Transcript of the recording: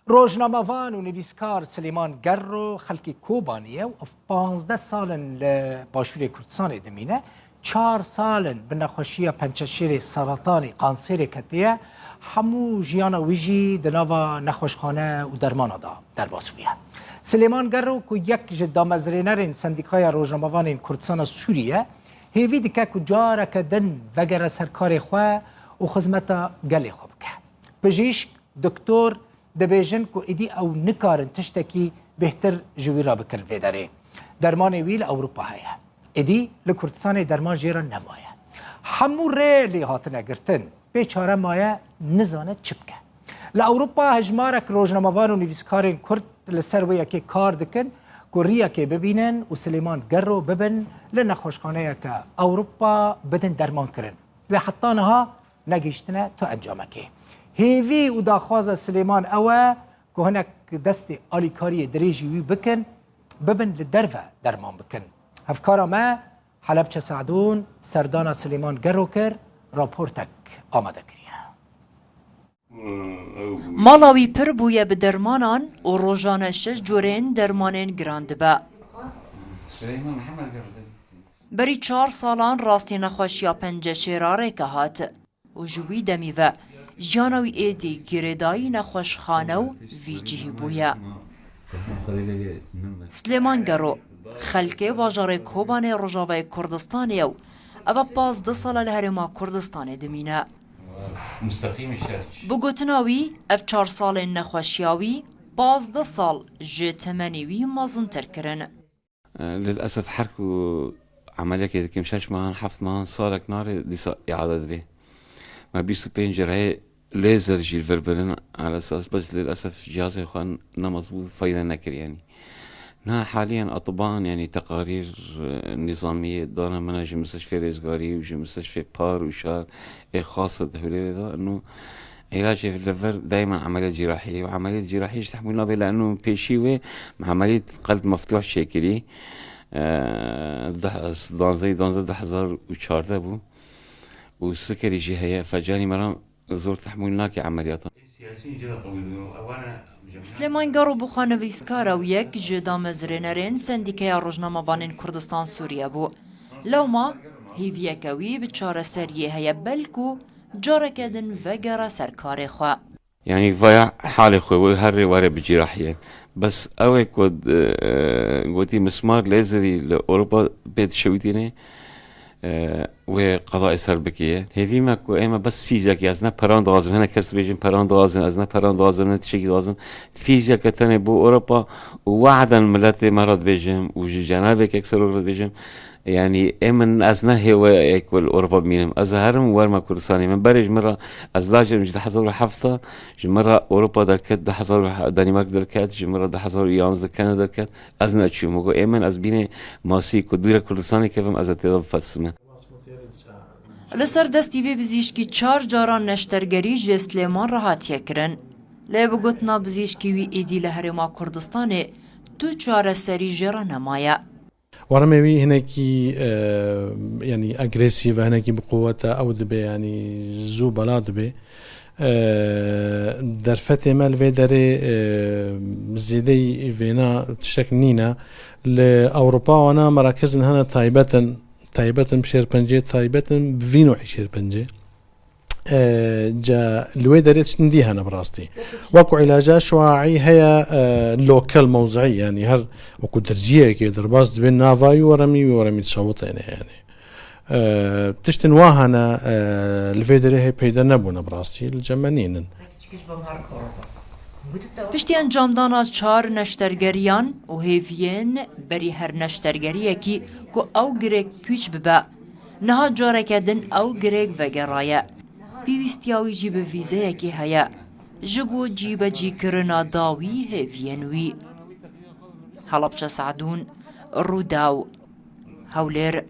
روزنامه‌وان و نویسکار سلیمان گرو خلکی کوبانیه و 15 سالن لباشور کردستان دمینه 4 سالن به نخوشی پنچشیر سرطانی قانسیر کتیه همو جیانا ویجی دناوا نخوشخانه و درمان دا در باسویه سلیمان گرو که یک جدا مزرینرین سندیکای روزنامه‌وان کردستان سوریه هیوی دکه که جارک دن وگر سرکار خواه و خدمت گلی خوب که پژیشک دکتر دبیجن که ایدی او نکارن تشتکی بهتر جوی را بکل ویداره درمان ویل اروپا هیا ایدی لکردستان درمان جیران نمایه همو ریلی هاتنه گرتن بیچاره مایه نزانه چپکه لأوروپا هجمارک روزنامه‌وان و نویسکارین کرد لسر ویا که کار دکن که ریا که ببینن و سلیمان گرو ببن لنخوشخانه که اوروپا بدن درمان کرن لحطانها نگیشتنه تو انجامه که هیوی و داخواز سلیمان اوه که هنک دست آلیکاری دریجی وی بکن ببن لدرفه درمان بکن هفکارا ما حلبچه سعدون سردان سلیمان گرو کر راپورتک آمده کریه مالاوی پر بویه به درمانان و روزانه 6 جورین درمانین گراند به بری 4 سالان راستی نخوشیا پنجه شراره که هات و جوی دمی و جانوی ایدی گردایی نخوشخانه و ویجی بویه سلیمان گرو خلکه باجار کوبان رجاوه کردستانی و او 15 سال لهرما کردستان دمینه بگوتناوی اف 4 سال نخوشیاوی 15 سال جتمنیوی مازنتر کرن للأسف حركوا عملية كده كم 6 ماهن 7 ماهن صارك نار دي إعادة دي ما بيسو بين جرعي ليزر جيل فربلن على أساس بس للأسف جهازي خان مظبوط فايدة نكر يعني نا حاليا أطباء يعني تقارير نظامية دانا مناجي مستشفى ريزقاري وجي مستشفى بار وشار خاصة دهولي ده إنه علاج في الليفر دائما عملية جراحية وعملية جراحية تحملنا بها لأنه بيشيوه مع عملية قلب مفتوح شاكري دانزي 2014 بو والسكري جي هي فجاني مرام زور تحملنا كعمليات سلیمان گرو بخوانویسکار و یک جدا مزرنرین سندیکه روزنامه‌وان کردستان سوریه بو لوما هیویه کوی بچاره سریه هیا بلکو جاره کدن وگره سرکار خواه يعني فيا حالي خوي وهري وري بجراحية بس اوي كود قوتي مسمار ليزري لاوروبا بيت شويتيني وقضاء سربكية هذي ما كو اما بس فيزيك ازنا براند لازم هنا كسر بيجن براند لازم ازنا براند لازم نتشكي لازم فيزيك تاني بو اوروبا ووعدا ملاتي مرض بيجم وجي جنابك اكسر ورد بيجم يعني امن ازنا هو يكل اوروبا بمينم ازهرم ورما كردستاني من برج مره ازلاجم جد حصل حفظه مره اوروبا دركت ده حصل دنمارك دركت مره ده حصل يانز كندا دركت ازنا تشي مگو امن از بینه ماسی کدویر کردستانی کفم از اتیاد فلسمه لسر دستی به بزیشکی 4 جاران نشترگری جه سلیمان راحتیه کرن لی بگوتنا بزیشکی وی ایدی لهرما کردستانه تو 4 سری جرا نمایه ورمي هناكي يعني اجريسيف هناكي بقوته او دبي يعني زو بلا دبي درفتي مال فيدري زيدي فينا تشكنينا لاوروبا وانا مراكز هنا تايبة بشير بنجي تايبة بفينو عشير بنجي جا لوي دريت نديها انا براستي واكو علاجات شواعي هي لوكال موضعي يعني هر وكو درزيه كي درباز بين نافاي ورمي تصوت يعني تشتن واهنا الفيدري هي بيدا نبونا براستي الجمانين پشتی انجام دانا 4 نشترگریان و هیوین بری هر نشترگریه کی که او گریک پیچ ببا نها جاره کدن او گریک وگرایه پیوستیاوی جی به ویزه کی هیا جبو جیب جی کرنا داوی هیوینوی حلبچه سعدون روداو هولر